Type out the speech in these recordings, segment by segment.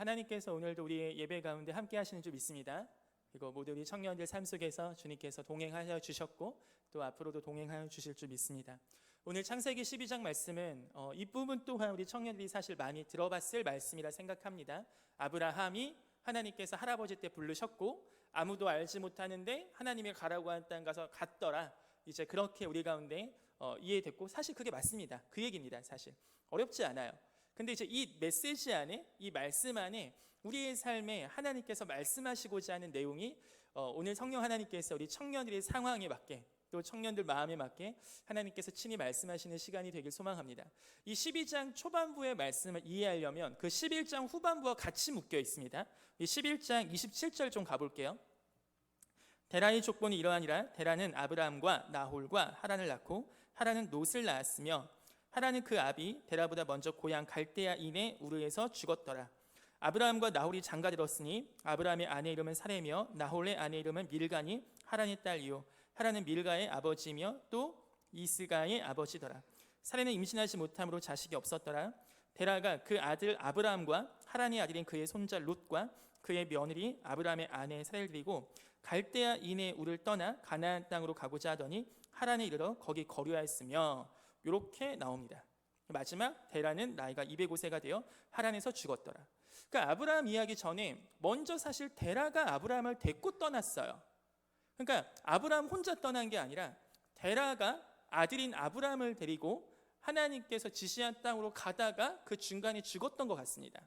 하나님께서 오늘도 우리의 예배 가운데 함께 하시는 줄 믿습니다. 그리고 모두 우리 청년들 삶 속에서 주님께서 동행하여 주셨고 또 앞으로도 동행하여 주실 줄 믿습니다. 오늘 창세기 12장 말씀은 이 부분 또한 우리 청년들이 사실 많이 들어봤을 말씀이라 생각합니다. 아브라함이 하나님께서 할아버지 때 부르셨고 아무도 알지 못하는데 하나님이 가라고 한 땅 가서 갔더라. 이제 그렇게 우리 가운데 이해됐고 사실 그게 맞습니다. 그 얘기입니다. 사실 어렵지 않아요. 근데 이제 이 메시지 안에, 이 말씀 안에 우리의 삶에 하나님께서 말씀하시고자 하는 내용이 오늘 성령 하나님께서 우리 청년들의 상황에 맞게 또 청년들 마음에 맞게 하나님께서 친히 말씀하시는 시간이 되길 소망합니다. 이 12장 초반부의 말씀을 이해하려면 그 11장 후반부와 같이 묶여 있습니다. 이 11장 27절 좀 가볼게요. 데라의 족본이 이러하니라. 데라는 아브라함과 나홀과 하란을 낳고 하란은 롯을 낳았으며 하란은 그 아비 데라보다 먼저 고향 갈대아인의 우르에서 죽었더라. 아브라함과 나홀이 장가들었으니 아브라함의 아내 이름은 사레며 나홀의 아내 이름은 밀가니 하란의 딸이요 하란은 밀가의 아버지며 또 이스가의 아버지더라. 사레는 임신하지 못함으로 자식이 없었더라. 데라가 그 아들 아브라함과 하란의 아들인 그의 손자 롯과 그의 며느리 아브라함의 아내 사레를 데리고 갈대아인의 우를 떠나 가나안 땅으로 가고자 하더니 하란에 이르러 거기 거류하였으며 이렇게 나옵니다. 마지막 데라는 나이가 205세가 되어 하란에서 죽었더라. 그러니까 아브라함 이야기 전에 먼저 사실 데라가 아브라함을 데리고 떠났어요. 그러니까 아브라함 혼자 떠난 게 아니라 데라가 아들인 아브라함을 데리고 하나님께서 지시한 땅으로 가다가 그 중간에 죽었던 것 같습니다.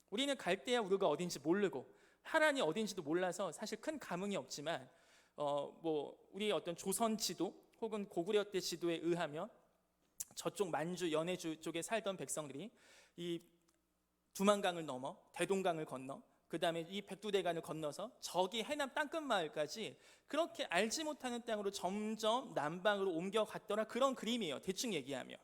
우리는 갈대아 우르가 어딘지 모르고 하란이 어딘지도 몰라서 사실 큰 감흥이 없지만 우리의 어떤 조선 지도 혹은 고구려 때 지도에 의하면 저쪽 만주 연해주 쪽에 살던 백성들이 이 두만강을 넘어 대동강을 건너 그 다음에 이 백두대간을 건너서 저기 해남 땅끝마을까지 그렇게 알지 못하는 땅으로 점점 남방으로 옮겨갔더라. 그런 그림이에요. 대충 얘기하면.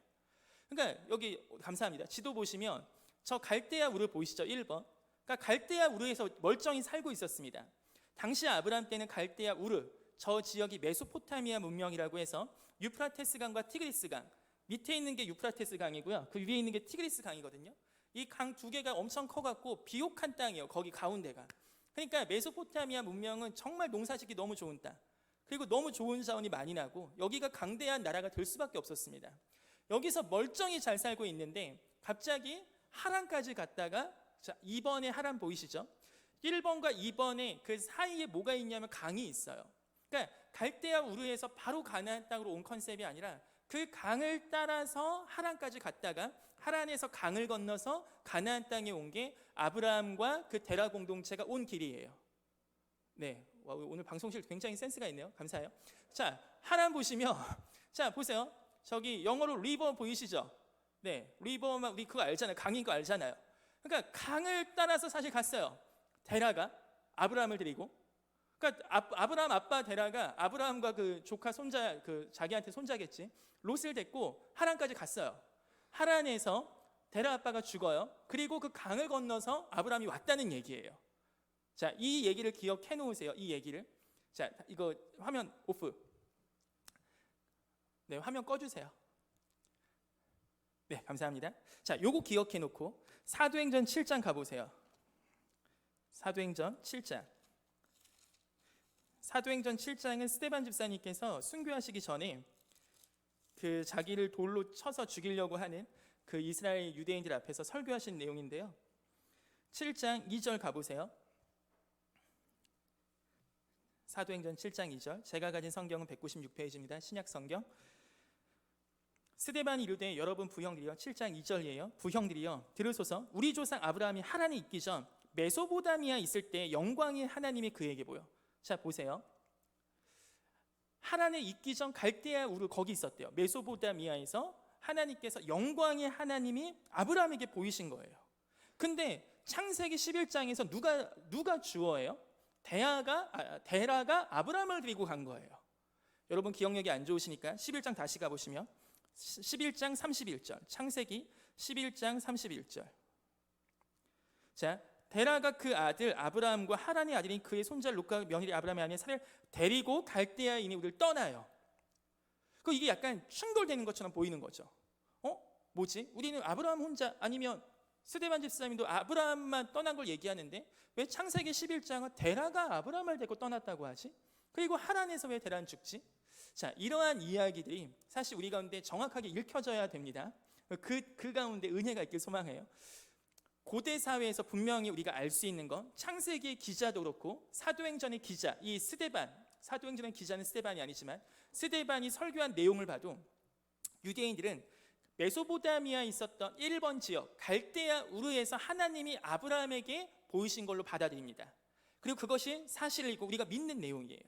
그러니까 여기 감사합니다. 지도 보시면 저 갈대아 우르 보이시죠? 1번. 그러니까 갈대아 우르에서 멀쩡히 살고 있었습니다. 당시 아브라함 때는 갈대아 우르 저 지역이 메소포타미아 문명이라고 해서 유프라테스 강과 티그리스 강 밑에 있는 게 유프라테스 강이고요. 그 위에 있는 게 티그리스 강이거든요. 이 강 두 개가 엄청 커갖고 비옥한 땅이에요. 거기 가운데가. 그러니까 메소포타미아 문명은 정말 농사짓기 너무 좋은 땅. 그리고 너무 좋은 자원이 많이 나고 여기가 강대한 나라가 될 수밖에 없었습니다. 여기서 멀쩡히 잘 살고 있는데 갑자기 하란까지 갔다가 자 2번에 하란 보이시죠? 1번과 2번에 그 사이에 뭐가 있냐면 강이 있어요. 그러니까 갈대아 우르에서 바로 가나안 땅으로 온 컨셉이 아니라 그 강을 따라서 하란까지 갔다가 하란에서 강을 건너서 가나안 땅에 온 게 아브라함과 그 데라 공동체가 온 길이에요. 네, 오늘 방송실 굉장히 센스가 있네요. 감사해요. 자, 하란 보시면 자 보세요. 저기 영어로 리버 보이시죠? 네, 리버만 우리 그거 알잖아요. 강인 거 알잖아요. 그러니까 강을 따라서 사실 갔어요. 데라가 아브라함을 데리고. 그러니까 아브라함 아빠 데라가 아브라함과 그 조카 손자 그 자기한테 손자겠지. 롯을 데리고 하란까지 갔어요. 하란에서 데라 아빠가 죽어요. 그리고 그 강을 건너서 아브라함이 왔다는 얘기예요. 자, 이 얘기를 기억해 놓으세요. 이 얘기를. 자, 이거 화면 오프. 네, 화면 꺼주세요. 네, 감사합니다. 자, 요거 기억해 놓고 사도행전 7장 가보세요. 사도행전 7장. 사도행전 7장은 스데반 집사님께서 순교하시기 전에 그 자기를 돌로 쳐서 죽이려고 하는 그 이스라엘 유대인들 앞에서 설교하신 내용인데요. 7장 2절 가보세요. 사도행전 7장 2절. 제가 가진 성경은 196페이지입니다. 신약 성경. 스데반이 이르되 여러분 부형들이여 7장 2절이에요. 부형들이여 들으소서 우리 조상 아브라함이 하란에 있기 전 메소포타미아 있을 때 영광의 하나님이 그에게 보여. 자 보세요. 하란에 있기 전 갈대아 우르 거기 있었대요. 메소포타미아에서 하나님께서 영광의 하나님이 아브라함에게 보이신 거예요. 근데 창세기 11장에서 누가 주어예요? 데라가 아브라함을 데리고 간 거예요. 여러분 기억력이 안 좋으시니까 11장 다시 가보시면 11장 31절 창세기 11장 31절. 자 데라가 그 아들 아브라함과 하란의 아들인 그의 손자 롯과 며느리 아브라함의 아내 사레를 데리고 갈대아인이 우리를 떠나요. 그 이게 약간 충돌되는 것처럼 보이는 거죠. 뭐지? 우리는 아브라함 혼자 아니면 스데반 집사님도 아브라함만 떠난 걸 얘기하는데 왜 창세기 11장은 데라가 아브라함을 데리고 떠났다고 하지? 그리고 하란에서 왜 데라는 죽지? 자, 이러한 이야기들이 사실 우리 가운데 정확하게 읽혀져야 됩니다. 그 가운데 은혜가 있길 소망해요. 고대 사회에서 분명히 우리가 알 수 있는 건 창세기 기자도 그렇고 사도행전의 기자, 이 스데반, 사도행전의 기자는 스데반이 아니지만 스데반이 설교한 내용을 봐도 유대인들은 메소포타미아에 있었던 1번 지역 갈대아 우르에서 하나님이 아브라함에게 보이신 걸로 받아들입니다. 그리고 그것이 사실이고 우리가 믿는 내용이에요.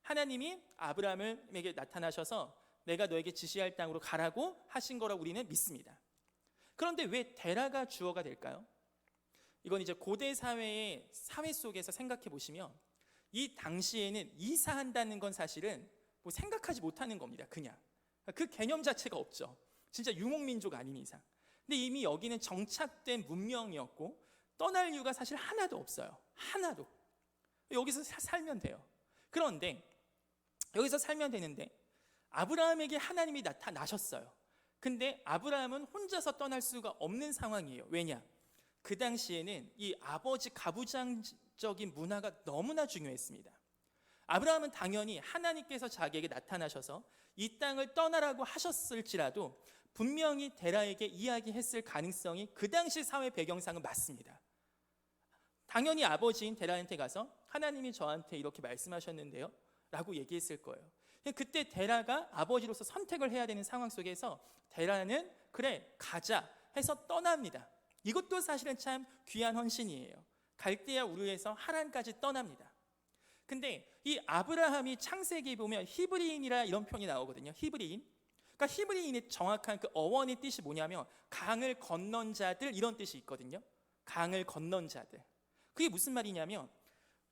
하나님이 아브라함에게 나타나셔서 내가 너에게 지시할 땅으로 가라고 하신 거라고 우리는 믿습니다. 그런데 왜 데라가 주어가 될까요? 이건 이제 고대 사회의 사회 속에서 생각해 보시면 이 당시에는 이사한다는 건 사실은 뭐 생각하지 못하는 겁니다. 그냥 그 개념 자체가 없죠. 진짜 유목민족 아닌 이상. 근데 이미 여기는 정착된 문명이었고 떠날 이유가 사실 하나도 없어요. 하나도. 여기서 살면 돼요. 그런데 여기서 살면 되는데 아브라함에게 하나님이 나타나셨어요. 근데 아브라함은 혼자서 떠날 수가 없는 상황이에요. 왜냐? 그 당시에는 이 아버지 가부장적인 문화가 너무나 중요했습니다. 아브라함은 당연히 하나님께서 자기에게 나타나셔서 이 땅을 떠나라고 하셨을지라도 분명히 데라에게 이야기했을 가능성이 그 당시 사회 배경상은 맞습니다. 당연히 아버지인 데라한테 가서 하나님이 저한테 이렇게 말씀하셨는데요 라고 얘기했을 거예요. 그때 데라가 아버지로서 선택을 해야 되는 상황 속에서 데라는 그래 가자 해서 떠납니다. 이것도 사실은 참 귀한 헌신이에요. 갈대아 우르에서 하란까지 떠납니다. 근데 이 아브라함이 창세기 보면 히브리인이라 이런 표현이 나오거든요. 히브리인. 그러니까 히브리인의 정확한 그 어원의 뜻이 뭐냐면 강을 건넌 자들 이런 뜻이 있거든요. 강을 건넌 자들. 그게 무슨 말이냐면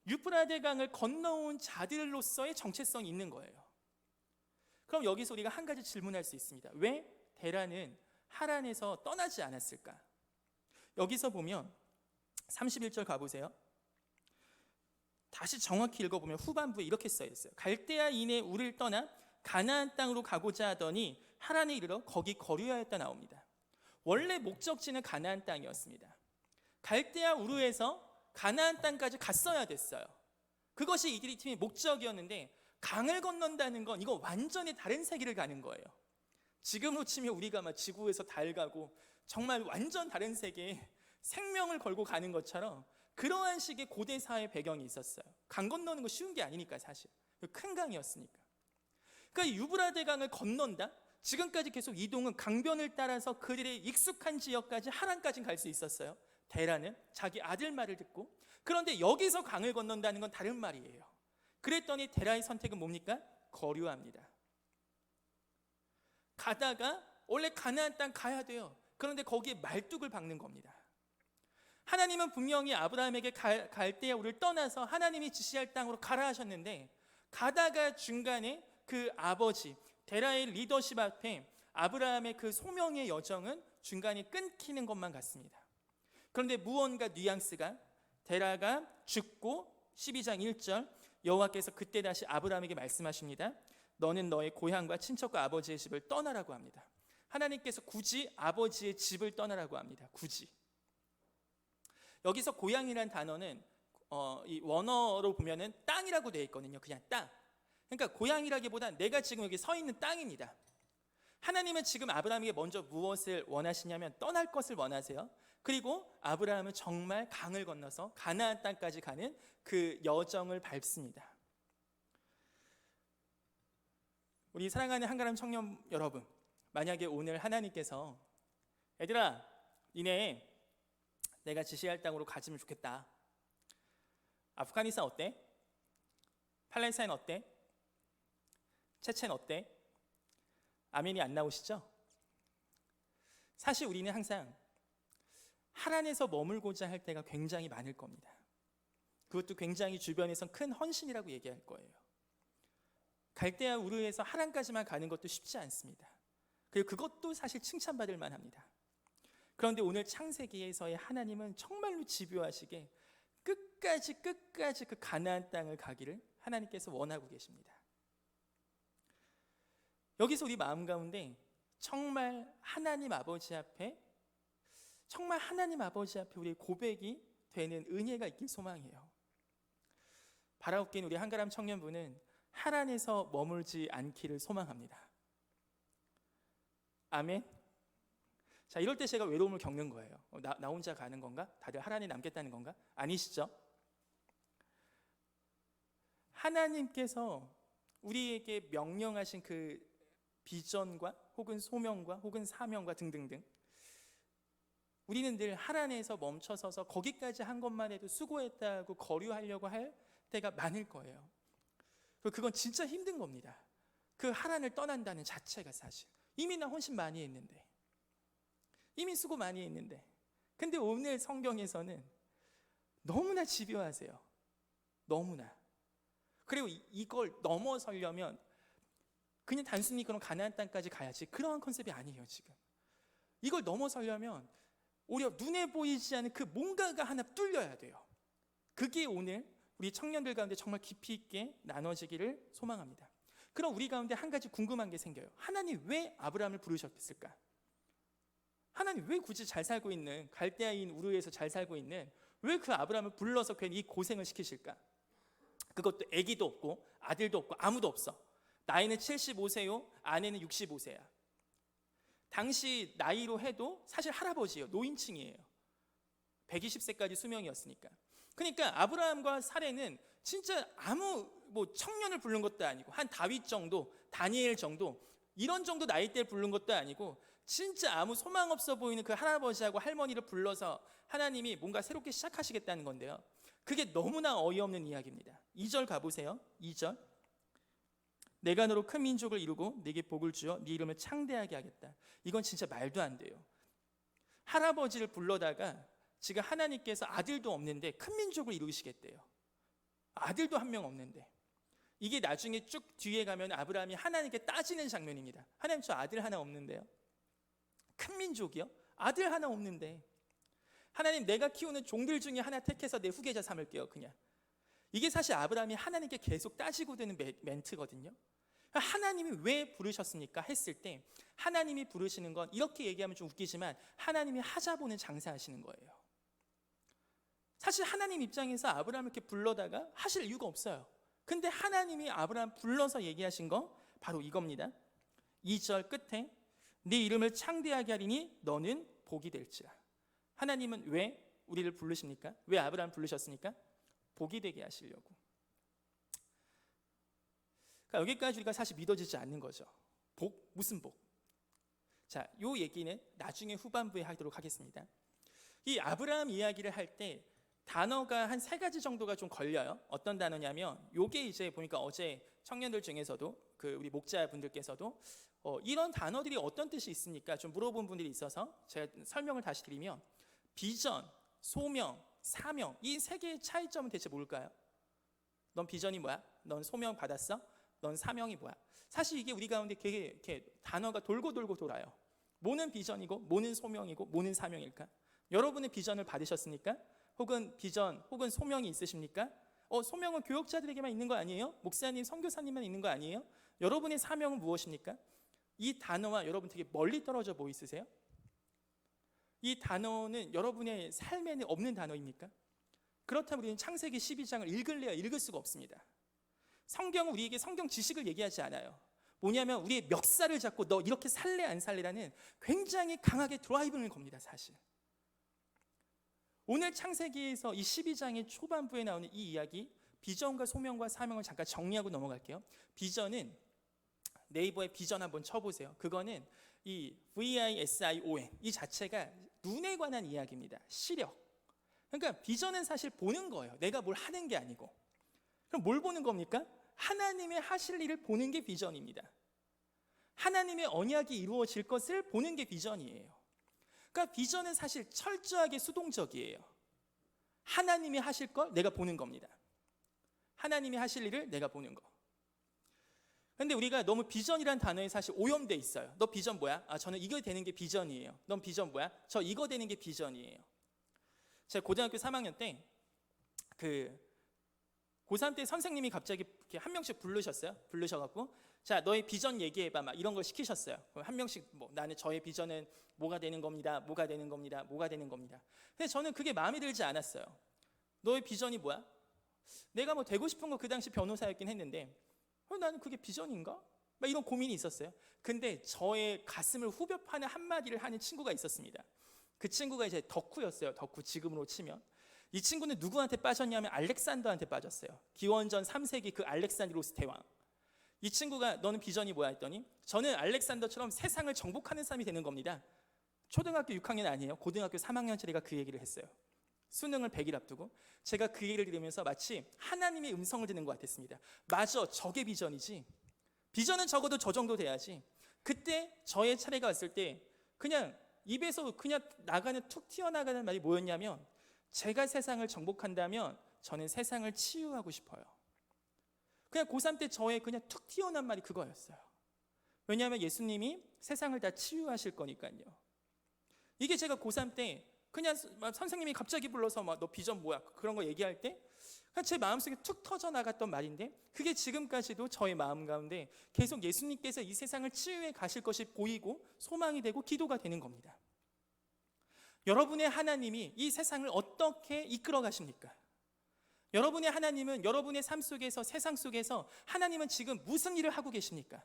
유프라데 강을 건너온 자들로서의 정체성이 있는 거예요. 그럼 여기서 우리가 한 가지 질문할 수 있습니다. 왜 데라는 하란에서 떠나지 않았을까? 여기서 보면 31절 가보세요. 다시 정확히 읽어보면 후반부에 이렇게 써있어요. 갈대아인의 우를 떠나 가나안 땅으로 가고자 하더니 하란에 이르러 거기 거류하였다 나옵니다. 원래 목적지는 가나안 땅이었습니다. 갈대아 우르에서 가나안 땅까지 갔어야 됐어요. 그것이 이들이 팀의 목적이었는데 강을 건넌다는 건 이거 완전히 다른 세계를 가는 거예요. 지금으로 치면 우리가 막 지구에서 달 가고 정말 완전 다른 세계에 생명을 걸고 가는 것처럼 그러한 식의 고대 사회 배경이 있었어요. 강 건너는 거 쉬운 게 아니니까 사실. 큰 강이었으니까. 그러니까 유브라데 강을 건넌다? 지금까지 계속 이동은 강변을 따라서 그들의 익숙한 지역까지 하란까지 갈 수 있었어요. 데라는 자기 아들 말을 듣고. 그런데 여기서 강을 건넌다는 건 다른 말이에요. 그랬더니 데라의 선택은 뭡니까? 거류합니다. 가다가 원래 가나안 땅 가야 돼요. 그런데 거기에 말뚝을 박는 겁니다. 하나님은 분명히 아브라함에게 갈대아 우를 떠나서 하나님이 지시할 땅으로 가라 하셨는데 가다가 중간에 그 아버지 데라의 리더십 앞에 아브라함의 그 소명의 여정은 중간에 끊기는 것만 같습니다. 그런데 무언가 뉘앙스가 데라가 죽고 12장 1절 여호와께서 그때 다시 아브라함에게 말씀하십니다. 너는 너의 고향과 친척과 아버지의 집을 떠나라고 합니다. 하나님께서 굳이 아버지의 집을 떠나라고 합니다. 굳이. 여기서 고향이라는 단어는 이 원어로 보면은 땅이라고 되어 있거든요. 그냥 땅. 그러니까 고향이라기보다 내가 지금 여기 서 있는 땅입니다. 하나님은 지금 아브라함에게 먼저 무엇을 원하시냐면 떠날 것을 원하세요. 그리고 아브라함은 정말 강을 건너서 가나안 땅까지 가는 그 여정을 밟습니다. 우리 사랑하는 한가람 청년 여러분, 만약에 오늘 하나님께서 얘들아 니네 내가 지시할 땅으로 가지면 좋겠다. 아프가니스탄 어때? 팔레스타인 어때? 체첸 어때? 아멘이 안 나오시죠? 사실 우리는 항상 하란에서 머물고자 할 때가 굉장히 많을 겁니다. 그것도 굉장히 주변에선 큰 헌신이라고 얘기할 거예요. 갈대아 우르에서 하란까지만 가는 것도 쉽지 않습니다. 그리고 그것도 사실 칭찬받을 만합니다. 그런데 오늘 창세기에서의 하나님은 정말로 집요하시게 끝까지 그 가나안 땅을 가기를 하나님께서 원하고 계십니다. 여기서 우리 마음 가운데 정말 하나님 아버지 앞에 정말 하나님 아버지 앞에 우리의 고백이 되는 은혜가 있길 소망해요. 바라옵긴 우리 한가람 청년부는 하란에서 머물지 않기를 소망합니다. 아멘. 자, 이럴 때 제가 외로움을 겪는 거예요. 나 혼자 가는 건가? 다들 하란에 남겠다는 건가? 아니시죠? 하나님께서 우리에게 명령하신 그 비전과 혹은 소명과 혹은 사명과 등등등, 우리는 늘 하란에서 멈춰서서 거기까지 한 것만 해도 수고했다고 거류하려고 할 때가 많을 거예요. 그리고 그건 진짜 힘든 겁니다. 그 하란을 떠난다는 자체가 사실 이미 나 훨씬 많이 했는데, 이미 수고 많이 했는데, 근데 오늘 성경에서는 너무나 집요하세요. 너무나. 그리고 이걸 넘어서려면 그냥 단순히 그런 가나안 땅까지 가야지, 그러한 컨셉이 아니에요. 지금 이걸 넘어서려면 오히려 눈에 보이지 않는 그 뭔가가 하나 뚫려야 돼요. 그게 오늘 우리 청년들 가운데 정말 깊이 있게 나눠지기를 소망합니다. 그럼 우리 가운데 한 가지 궁금한 게 생겨요. 하나님 왜 아브라함을 부르셨을까? 하나님 왜 굳이 잘 살고 있는 갈대아인 우르에서 잘 살고 있는 왜 그 아브라함을 불러서 괜히 이 고생을 시키실까? 그것도 아기도 없고 아들도 없고 아무도 없어. 나이는 75세요, 아내는 65세야. 당시 나이로 해도 사실 할아버지예요. 노인층이에요. 120세까지 수명이었으니까. 그러니까 아브라함과 사레는 진짜 아무 청년을 부른 것도 아니고, 한 다윗 정도, 다니엘 정도, 이런 정도 나이대를 부른 것도 아니고, 진짜 아무 소망 없어 보이는 그 할아버지하고 할머니를 불러서 하나님이 뭔가 새롭게 시작하시겠다는 건데요. 그게 너무나 어이없는 이야기입니다. 2절 가보세요. 2절. 내가 너로 큰 민족을 이루고 네게 복을 주어 네 이름을 창대하게 하겠다. 이건 진짜 말도 안 돼요. 할아버지를 불러다가 지금 하나님께서 아들도 없는데 큰 민족을 이루시겠대요. 아들도 한 명 없는데. 이게 나중에 쭉 뒤에 가면 아브라함이 하나님께 따지는 장면입니다. 하나님, 저 아들 하나 없는데요. 큰 민족이요? 아들 하나 없는데. 하나님, 내가 키우는 종들 중에 하나 택해서 내 후계자 삼을게요. 그냥. 이게 사실 아브라함이 하나님께 계속 따지고 드는 멘트거든요. 하나님이 왜 부르셨습니까? 했을 때 하나님이 부르시는 건, 이렇게 얘기하면 좀 웃기지만, 하나님이 하자보는 장사하시는 거예요. 사실 하나님 입장에서 아브라함을 이렇게 불러다가 하실 이유가 없어요. 근데 하나님이 아브라함 불러서 얘기하신 거 바로 이겁니다. 2절 끝에 네 이름을 창대하게 하리니 너는 복이 될지라. 하나님은 왜 우리를 부르십니까? 왜 아브라함 부르셨습니까? 복이 되게 하시려고. 그러니까 여기까지 우리가 사실 믿어지지 않는 거죠. 복? 무슨 복? 자, 요 얘기는 나중에 후반부에 하도록 하겠습니다. 이 아브라함 이야기를 할 때 단어가 한 3가지 정도가 좀 걸려요. 어떤 단어냐면, 요게 이제 보니까 어제 청년들 중에서도 그 우리 목자분들께서도 이런 단어들이 어떤 뜻이 있습니까? 좀 물어본 분들이 있어서 제가 설명을 다시 드리면, 비전, 소명, 사명, 이 3개의 차이점은 대체 뭘까요? 넌 비전이 뭐야? 넌 소명 받았어? 넌 사명이 뭐야? 사실 이게 우리 가운데 되게 이렇게 단어가 돌고 돌고 돌아요. 뭐는 비전이고, 뭐는 소명이고, 뭐는 사명일까? 여러분은 비전을 받으셨습니까? 혹은 비전, 혹은 소명이 있으십니까? 소명은 교역자들에게만 있는 거 아니에요? 목사님, 선교사님만 있는 거 아니에요? 여러분의 사명은 무엇입니까? 이 단어와 여러분 되게 멀리 떨어져 보이세요? 이 단어는 여러분의 삶에는 없는 단어입니까? 그렇다면 우리는 창세기 12장을 읽을래야 읽을 수가 없습니다. 성경은 우리에게 성경 지식을 얘기하지 않아요. 뭐냐면 우리의 멱살을 잡고 너 이렇게 살래 안 살래라는 굉장히 강하게 드라이브를 겁니다. 사실 오늘 창세기에서 이 12장의 초반부에 나오는 이 이야기, 비전과 소명과 사명을 잠깐 정리하고 넘어갈게요. 비전은 네이버에 비전 한번 쳐보세요. 그거는 이 VISION 이 자체가 눈에 관한 이야기입니다. 시력. 그러니까 비전은 사실 보는 거예요. 내가 뭘 하는 게 아니고. 그럼 뭘 보는 겁니까? 하나님의 하실 일을 보는 게 비전입니다. 하나님의 언약이 이루어질 것을 보는 게 비전이에요. 그러니까 비전은 사실 철저하게 수동적이에요. 하나님이 하실 걸 내가 보는 겁니다. 하나님이 하실 일을 내가 보는 거. 근데 우리가 너무 비전이란 단어에 사실 오염돼 있어요. 너 비전 뭐야? 저는 이거 되는 게 비전이에요. 넌 비전 뭐야? 저 이거 되는 게 비전이에요. 제가 고등학교 3학년 때 고3 때 선생님이 갑자기 이렇게 한 명씩 부르셨어요. 부르셔갖고 자, 너의 비전 얘기해봐. 막 이런 걸 시키셨어요. 그럼 한 명씩 나는 저의 비전은 뭐가 되는 겁니다. 뭐가 되는 겁니다. 뭐가 되는 겁니다. 근데 저는 그게 마음에 들지 않았어요. 너의 비전이 뭐야? 내가 되고 싶은 거 그 당시 변호사였긴 했는데 나는 그게 비전인가? 막 이런 고민이 있었어요. 근데 저의 가슴을 후벼 파는 한마디를 하는 친구가 있었습니다. 그 친구가 이제 덕후였어요. 덕후, 지금으로 치면. 이 친구는 누구한테 빠졌냐면 알렉산더한테 빠졌어요. 기원전 3세기 그 알렉산드로스 대왕. 이 친구가 너는 비전이 뭐야 했더니 저는 알렉산더처럼 세상을 정복하는 사람이 되는 겁니다. 초등학교 6학년 아니에요. 고등학교 3학년짜리가 그 얘기를 했어요. 수능을 100일 앞두고 제가 그 얘기를 들으면서 마치 하나님의 음성을 듣는 것 같았습니다. 맞아, 저게 비전이지. 비전은 적어도 저 정도 돼야지. 그때 저의 차례가 왔을 때 그냥 입에서 그냥 툭 튀어나가는 말이 뭐였냐면 제가 세상을 정복한다면 저는 세상을 치유하고 싶어요. 그냥 고3 때 저의 그냥 툭 튀어나온 말이 그거였어요. 왜냐하면 예수님이 세상을 다 치유하실 거니까요. 이게 제가 고3 때 그냥 선생님이 갑자기 불러서 너 비전 뭐야? 그런 거 얘기할 때 그냥 제 마음속에 툭 터져 나갔던 말인데 그게 지금까지도 저의 마음 가운데 계속 예수님께서 이 세상을 치유해 가실 것이 보이고 소망이 되고 기도가 되는 겁니다. 여러분의 하나님이 이 세상을 어떻게 이끌어 가십니까? 여러분의 하나님은 여러분의 삶 속에서 세상 속에서 하나님은 지금 무슨 일을 하고 계십니까?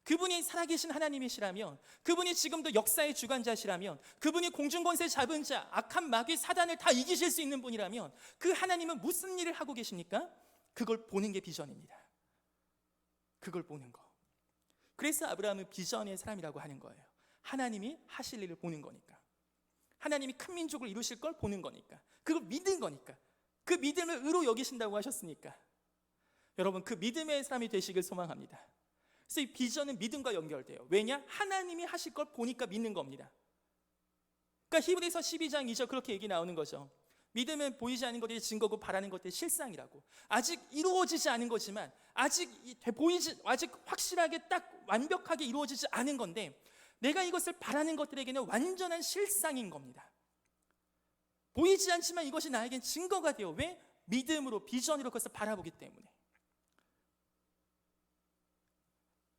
그분이 살아계신 하나님이시라면, 그분이 지금도 역사의 주관자시라면, 그분이 공중권세 잡은 자, 악한 마귀 사단을 다 이기실 수 있는 분이라면 그 하나님은 무슨 일을 하고 계십니까? 그걸 보는 게 비전입니다. 그걸 보는 거. 그래서 아브라함은 비전의 사람이라고 하는 거예요. 하나님이 하실 일을 보는 거니까. 하나님이 큰 민족을 이루실 걸 보는 거니까. 그걸 믿은 거니까. 그 믿음을 의로 여기신다고 하셨으니까. 여러분, 그 믿음의 사람이 되시길 소망합니다. 그래서 이 비전은 믿음과 연결돼요. 왜냐? 하나님이 하실 걸 보니까 믿는 겁니다. 그러니까 히브리서 12장 2절 그렇게 얘기 나오는 거죠. 믿음은 보이지 않는 것들이 증거고 바라는 것들이 실상이라고. 아직 이루어지지 않은 거지만 아직 확실하게 딱 완벽하게 이루어지지 않은 건데 내가 이것을 바라는 것들에게는 완전한 실상인 겁니다. 보이지 않지만 이것이 나에겐 증거가 돼요. 왜? 믿음으로, 비전으로 그것을 바라보기 때문에.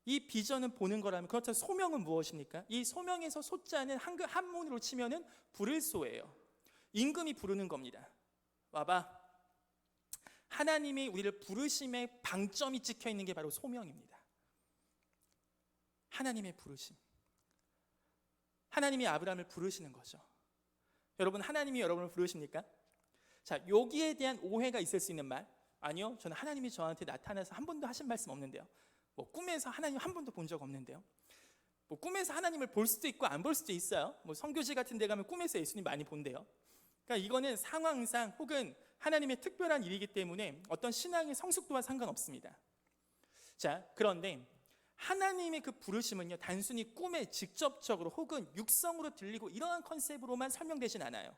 이 비전은 보는 거라면, 그렇다면 소명은 무엇입니까? 이 소명에서 소자는 한문으로 치면은 부를 소예요. 임금이 부르는 겁니다. 와봐. 하나님이 우리를 부르심의 방점이 찍혀 있는 게 바로 소명입니다. 하나님의 부르심. 하나님이 아브라함을 부르시는 거죠. 여러분, 하나님이 여러분을 부르십니까? 자, 여기에 대한 오해가 있을 수 있는 말. 아니요, 저는 하나님이 저한테 나타나서 한 번도 하신 말씀 없는데요. 꿈에서 하나님 한 번도 본 적 없는데요. 꿈에서 하나님을 볼 수도 있고 안 볼 수도 있어요. 선교지 같은 데 가면 꿈에서 예수님 많이 본대요. 그러니까 이거는 상황상 혹은 하나님의 특별한 일이기 때문에 어떤 신앙의 성숙도와 상관없습니다. 자, 그런데 하나님의 그 부르심은요, 단순히 꿈에 직접적으로 혹은 육성으로 들리고 이러한 컨셉으로만 설명되진 않아요.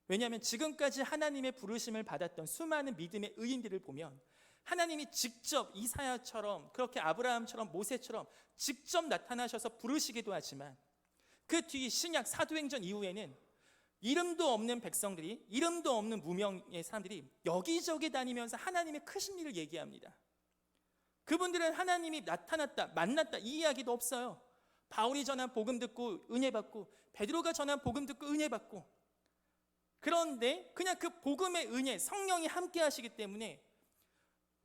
왜냐하면 지금까지 하나님의 부르심을 받았던 수많은 믿음의 의인들을 보면 하나님이 직접 이사야처럼, 그렇게 아브라함처럼, 모세처럼 직접 나타나셔서 부르시기도 하지만 그 뒤 신약 사도행전 이후에는 이름도 없는 백성들이, 이름도 없는 무명의 사람들이 여기저기 다니면서 하나님의 크신 일을 얘기합니다. 그분들은 하나님이 나타났다, 만났다 이 이야기도 없어요. 바울이 전한 복음 듣고 은혜 받고, 베드로가 전한 복음 듣고 은혜 받고, 그런데 그냥 그 복음의 은혜, 성령이 함께 하시기 때문에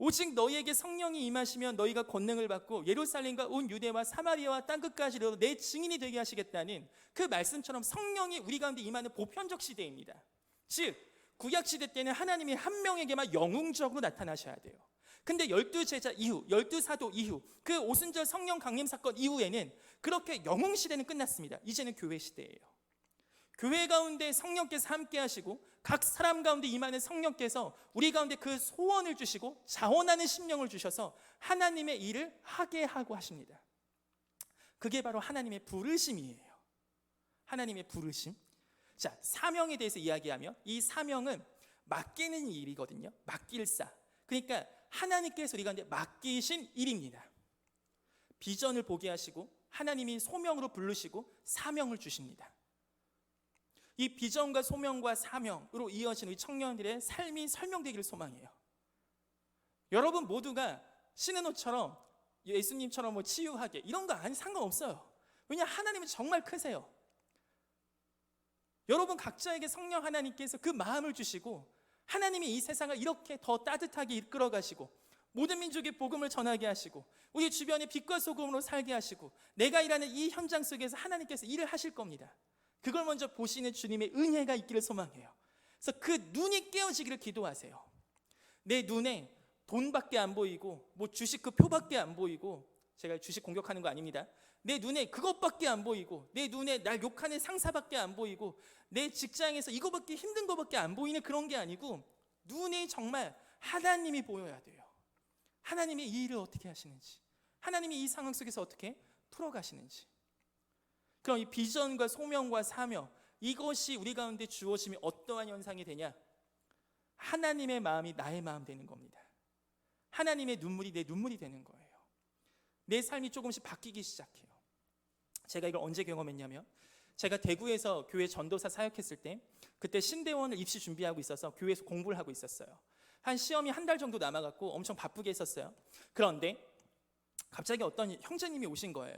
오직 너희에게 성령이 임하시면 너희가 권능을 받고 예루살렘과 온 유대와 사마리아와 땅끝까지로 내 증인이 되게 하시겠다는 그 말씀처럼 성령이 우리 가운데 임하는 보편적 시대입니다. 즉 구약 시대 때는 하나님이 한 명에게만 영웅적으로 나타나셔야 돼요. 근데 12제자 이후, 12사도 이후, 그 오순절 성령 강림 사건 이후에는 그렇게 영웅 시대는 끝났습니다. 이제는 교회 시대예요. 교회 가운데 성령께서 함께 하시고 각 사람 가운데 임하는 성령께서 우리 가운데 그 소원을 주시고 자원하는 심령을 주셔서 하나님의 일을 하게 하고 하십니다. 그게 바로 하나님의 부르심이에요. 하나님의 부르심. 자, 사명에 대해서 이야기하면 이 사명은 맡기는 일이거든요. 맡길사. 그러니까 하나님께서 우리 가운데 맡기신 일입니다. 비전을 보게 하시고 하나님이 소명으로 부르시고 사명을 주십니다. 이 비전과 소명과 사명으로 이어진 우리 청년들의 삶이 설명되기를 소망해요. 여러분 모두가 신은호처럼 예수님처럼 뭐 치유하게 이런 거 아니 상관없어요. 왜냐 하나님은 정말 크세요. 여러분 각자에게 성령 하나님께서 그 마음을 주시고 하나님이 이 세상을 이렇게 더 따뜻하게 이끌어 가시고 모든 민족의 복음을 전하게 하시고 우리 주변에 빛과 소금으로 살게 하시고 내가 일하는 이 현장 속에서 하나님께서 일을 하실 겁니다. 그걸 먼저 보시는 주님의 은혜가 있기를 소망해요. 그래서 그 눈이 깨어지기를 기도하세요. 내 눈에 돈밖에 안 보이고 뭐 주식 그 표밖에 안 보이고, 제가 주식 공격하는 거 아닙니다. 내 눈에 그것밖에 안 보이고 내 눈에 날 욕하는 상사밖에 안 보이고 내 직장에서 이거밖에 힘든 거밖에 안 보이는 그런 게 아니고 눈에 정말 하나님이 보여야 돼요. 하나님이 이 일을 어떻게 하시는지, 하나님이 이 상황 속에서 어떻게 풀어가시는지. 그럼 이 비전과 소명과 사명, 이것이 우리 가운데 주어짐이 어떠한 현상이 되냐? 하나님의 마음이 나의 마음 되는 겁니다. 하나님의 눈물이 내 눈물이 되는 거예요. 내 삶이 조금씩 바뀌기 시작해요. 제가 이걸 언제 경험했냐면, 제가 대구에서 교회 전도사 사역했을 때 그때 신대원을 입시 준비하고 있어서 교회에서 공부를 하고 있었어요. 한 시험이 한 달 정도 남아갖고 엄청 바쁘게 했었어요. 그런데 갑자기 어떤 형제님이 오신 거예요.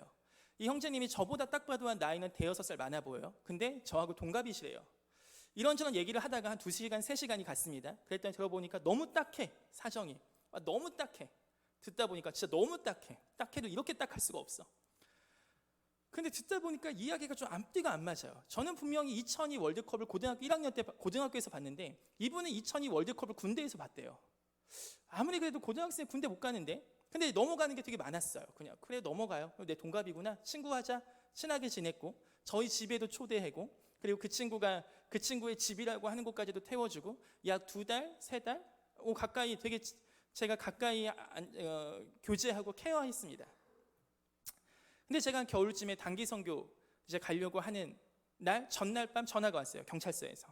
이 형제님이 저보다 딱 봐도 한 나이는 5-6살 많아 보여요. 근데 저하고 동갑이시래요. 이런저런 얘기를 하다가 한 2시간, 3시간이 갔습니다. 그랬더니 들어보니까 너무 딱해, 사정이. 너무 딱해. 듣다 보니까 진짜 너무 딱해. 딱해도 이렇게 딱할 수가 없어. 근데 듣다 보니까 이야기가 좀 앞뒤가 안 맞아요. 저는 분명히 2002 월드컵을 고등학교 1학년 때 고등학교에서 봤는데 이분은 2002 월드컵을 군대에서 봤대요. 아무리 그래도 고등학생 군대 못 가는데, 근데 넘어가는 게 되게 많았어요. 그냥 그래 넘어가요. 내 동갑이구나. 친구하자. 친하게 지냈고 저희 집에도 초대하고, 그리고 그 친구의 집이라고 하는 곳까지도 태워주고 약 2달, 3달 가까이 되게 제가 가까이 교제하고 케어했습니다. 근데 제가 겨울쯤에 단기 선교 이제 가려고 하는 날 전날 밤 전화가 왔어요. 경찰서에서.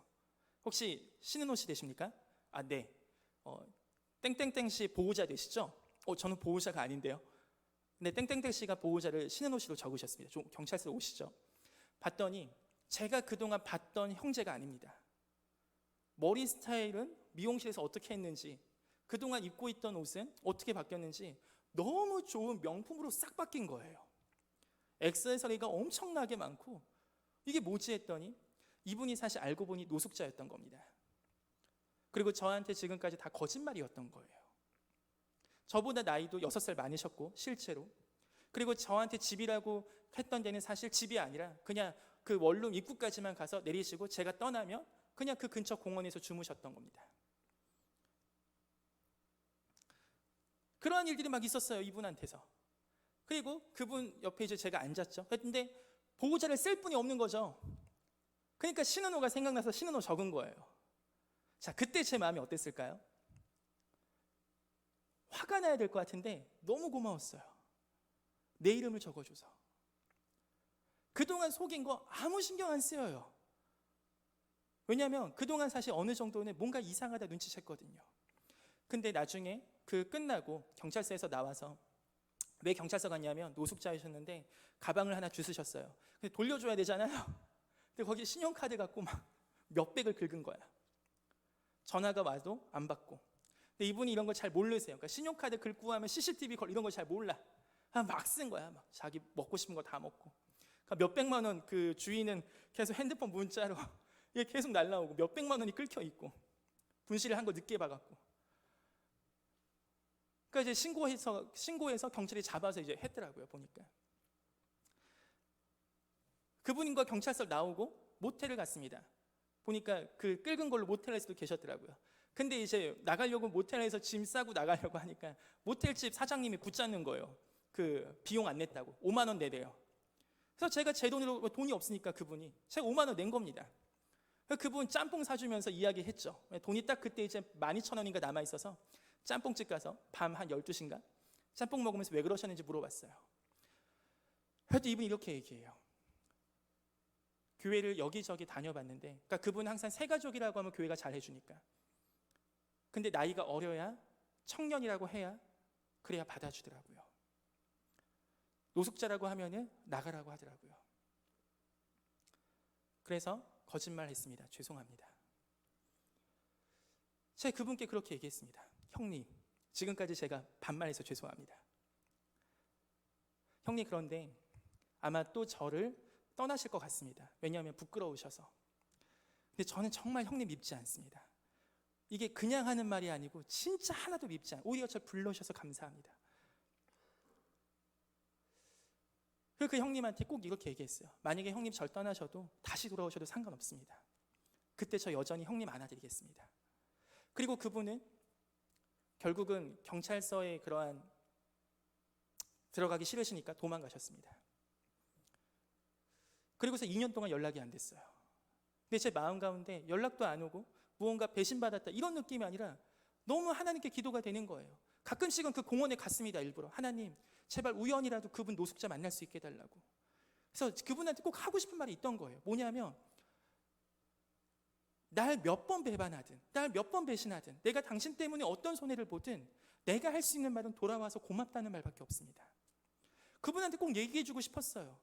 혹시 신은호 씨 되십니까? 아, 네. 땡땡땡 씨 보호자 되시죠? 저는 보호자가 아닌데요. 근데 땡땡땡 씨가 보호자를 신은호 씨로 적으셨습니다. 좀 경찰서 오시죠. 봤더니 제가 그동안 봤던 형제가 아닙니다. 머리 스타일은 미용실에서 어떻게 했는지, 그동안 입고 있던 옷은 어떻게 바뀌었는지 너무 좋은 명품으로 싹 바뀐 거예요. 액세서리가 엄청나게 많고, 이게 뭐지 했더니 이분이 사실 알고 보니 노숙자였던 겁니다. 그리고 저한테 지금까지 다 거짓말이었던 거예요. 저보다 나이도 6살 많으셨고 실제로. 그리고 저한테 집이라고 했던 데는 사실 집이 아니라 그냥 그 원룸 입구까지만 가서 내리시고 제가 떠나면 그냥 그 근처 공원에서 주무셨던 겁니다. 그러한 일들이 막 있었어요, 이분한테서. 그리고 그분 옆에 이제 제가 앉았죠. 그런데 보호자를 쓸 분이 없는 거죠. 그러니까 신은호가 생각나서 신은호 적은 거예요. 자, 그때 제 마음이 어땠을까요? 화가 나야 될 것 같은데 너무 고마웠어요. 내 이름을 적어줘서. 그동안 속인 거 아무 신경 안 쓰여요. 왜냐하면 그동안 사실 어느 정도는 뭔가 이상하다 눈치챘거든요. 근데 나중에 그 끝나고 경찰서에서 나와서, 왜 경찰서 갔냐면 노숙자이셨는데 가방을 하나 주스셨어요. 근데 돌려줘야 되잖아요. 근데 거기 신용카드 갖고 막 몇백을 긁은 거야. 전화가 와도 안 받고. 근데 이분이 이런 걸 잘 모르세요. 그러니까 신용카드 긁고 하면 CCTV 이런 걸 잘 몰라. 막 쓴 거야. 막 자기 먹고 싶은 거 다 먹고. 그러니까 몇백만 원, 그 주인은 계속 핸드폰 문자로 이게 계속 날라오고 몇백만 원이 긁혀 있고, 분실을 한 거 늦게 봐갖고. 그러니까 이제 신고해서 경찰이 잡아서 이제 했더라고요. 보니까 그분과 경찰서 나오고 모텔을 갔습니다. 보니까 그 긁은 걸로 모텔에서도 계셨더라고요. 근데 이제 나가려고, 모텔에서 짐 싸고 나가려고 하니까 모텔집 사장님이 붙잡는 거예요. 그 비용 안 냈다고 5만 원 내래요. 그래서 제가 제 돈으로, 돈이 없으니까 그분이 제가 5만 원 낸 겁니다. 그분 짬뽕 사주면서 이야기했죠. 돈이 딱 그때 이제 12,000원인가 남아 있어서 짬뽕집 가서 밤 한 12시인가 짬뽕 먹으면서 왜 그러셨는지 물어봤어요. 그래도 이분이 이렇게 얘기해요. 교회를 여기저기 다녀봤는데, 그러니까 그분은 항상 새가족이라고 하면 교회가 잘 해주니까. 근데 나이가 어려야, 청년이라고 해야, 그래야 받아주더라고요. 노숙자라고 하면은 나가라고 하더라고요. 그래서 거짓말했습니다. 죄송합니다. 제가 그분께 그렇게 얘기했습니다. 형님, 지금까지 제가 반말해서 죄송합니다. 형님 그런데 아마 또 저를 떠나실 것 같습니다. 왜냐하면 부끄러우셔서. 근데 저는 정말 형님 밉지 않습니다. 이게 그냥 하는 말이 아니고 진짜 하나도 밉지 않아요. 오히려 저를 불러주셔서 감사합니다. 그 형님한테 꼭 이렇게 얘기했어요. 만약에 형님 절 떠나셔도 다시 돌아오셔도 상관없습니다. 그때 저 여전히 형님 안아드리겠습니다. 그리고 그분은 결국은 경찰서에 그러한 들어가기 싫으시니까 도망가셨습니다. 그리고서 2년 동안 연락이 안 됐어요. 근데 제 마음 가운데 연락도 안 오고 무언가 배신받았다 이런 느낌이 아니라 너무 하나님께 기도가 되는 거예요. 가끔씩은 그 공원에 갔습니다. 일부러. 하나님 제발 우연이라도 그분 노숙자 만날 수 있게 해달라고. 그래서 그분한테 꼭 하고 싶은 말이 있던 거예요. 뭐냐면 날 몇 번 배반하든 날 몇 번 배신하든 내가 당신 때문에 어떤 손해를 보든 내가 할 수 있는 말은 돌아와서 고맙다는 말밖에 없습니다. 그분한테 꼭 얘기해주고 싶었어요.